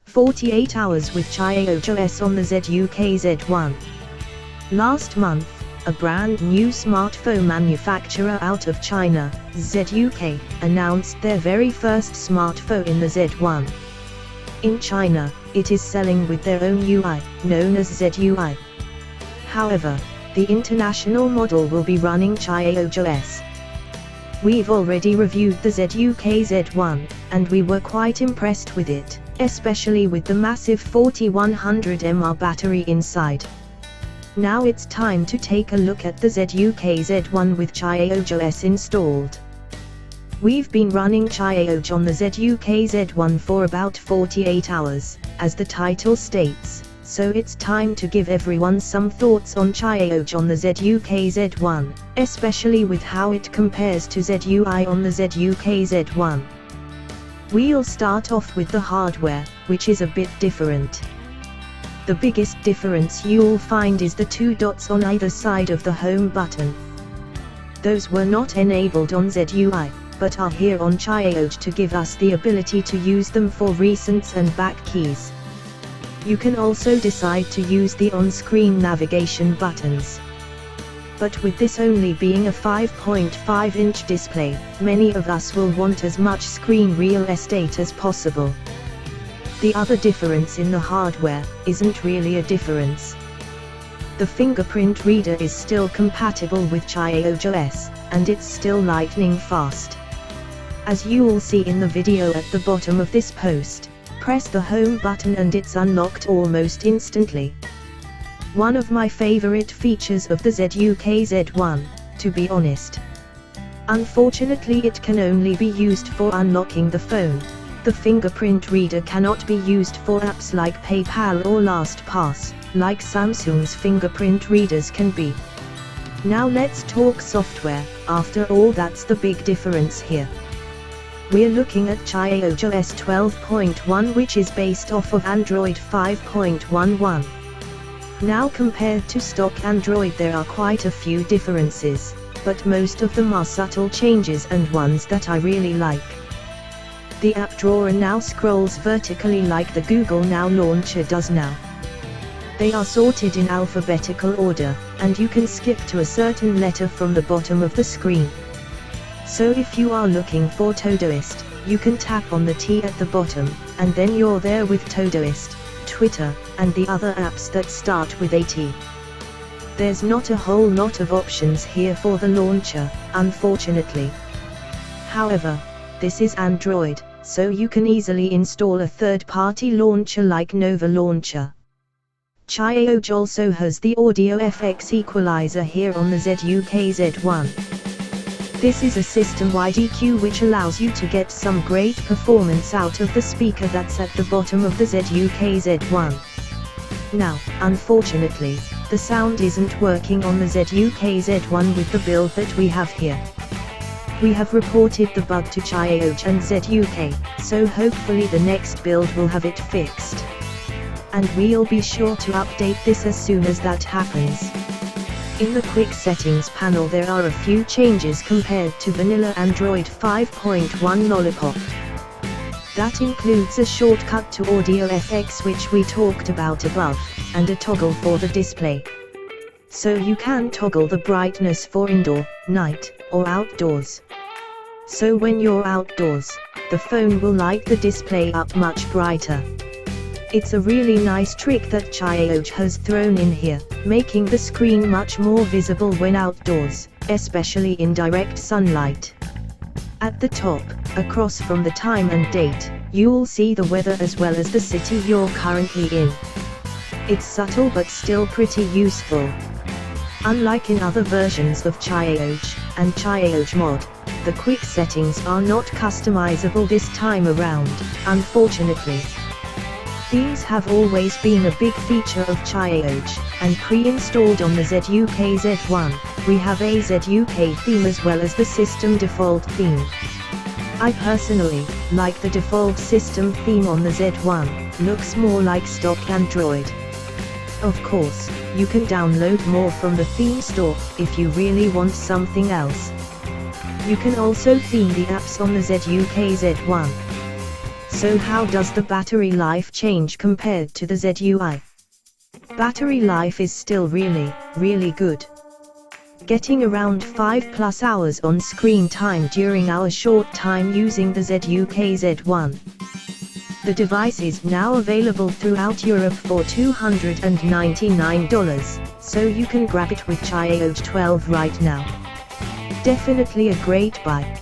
48 hours with Cyanogen OS on the ZUK Z1. Last month, a brand new smartphone manufacturer out of China, ZUK, announced their very first smartphone in the Z1. In China, it is selling with their own UI, known as ZUI. However, the international model will be running Cyanogen OS. We've already reviewed the ZUK Z1, and we were quite impressed with it, especially with the massive 4100 mAh battery inside. Now it's time to take a look at the ZUK Z1 with Cyanogen OS installed. We've been running Cyanogen on the ZUK Z1 for about 48 hours, as the title states, so it's time to give everyone some thoughts on Cyanogen on the ZUK Z1, especially with how it compares to ZUI on the ZUK Z1. We'll start off with the hardware, which is a bit different. The biggest difference you'll find is the two dots on either side of the home button. Those were not enabled on ZUI, but are here on Cyanogen to give us the ability to use them for recents and back keys. You can also decide to use the on-screen navigation buttons. But with this only being a 5.5-inch display, many of us will want as much screen real estate as possible. The other difference in the hardware isn't really a difference. The fingerprint reader is still compatible with Cyanogen OS, and it's still lightning fast. As you will see in the video at the bottom of this post, press the home button and it's unlocked almost instantly. One of my favorite features of the ZUK Z1, to be honest. Unfortunately, it can only be used for unlocking the phone. The fingerprint reader cannot be used for apps like PayPal or LastPass, like Samsung's fingerprint readers can be. Now let's talk software. After all, that's the big difference here. We're looking at Cyanogen OS 12.1, which is based off of Android 5.11. Now compared to stock Android, there are quite a few differences, but most of them are subtle changes and ones that I really like. The app drawer now scrolls vertically like the Google Now launcher does now. They are sorted in alphabetical order, and you can skip to a certain letter from the bottom of the screen. So if you are looking for Todoist, you can tap on the T at the bottom, and then you're there with Todoist, Twitter, and the other apps that start with a T. There's not a whole lot of options here for the launcher, unfortunately. However, this is Android, so you can easily install a third-party launcher like Nova Launcher. Cyanogen also has the audio FX equalizer here on the ZUK Z1. This is a system-wide EQ which allows you to get some great performance out of the speaker that's at the bottom of the ZUK Z1. Now, unfortunately, the sound isn't working on the ZUK Z1 with the build that we have here. We have reported the bug to Cyanogen and ZUK, so hopefully the next build will have it fixed. And we'll be sure to update this as soon as that happens. In the quick settings panel, there are a few changes compared to vanilla Android 5.1 Lollipop. That includes a shortcut to audio FX, which we talked about above, and a toggle for the display. So you can toggle the brightness for indoor, night, or outdoors. So when you're outdoors, the phone will light the display up much brighter. It's a really nice trick that Cyanogen has thrown in here, making the screen much more visible when outdoors, especially in direct sunlight. At the top, across from the time and date, you'll see the weather as well as the city you're currently in. It's subtle but still pretty useful. Unlike in other versions of Cyanogen and Cyanogen Mod, the quick settings are not customizable this time around, unfortunately. Themes have always been a big feature of Cyanogen, and pre-installed on the ZUK Z1, we have a ZUK theme as well as the system default theme. I personally like the default system theme on the Z1, looks more like stock Android. Of course, you can download more from the theme store if you really want something else. You can also theme the apps on the ZUK Z1. So how does the battery life change compared to the ZUI? Battery life is still really good. Getting around 5+ hours on screen time during our short time using the ZUK Z1. The device is now available throughout Europe for $299, so you can grab it with Cyanogen 12 right now. Definitely a great buy.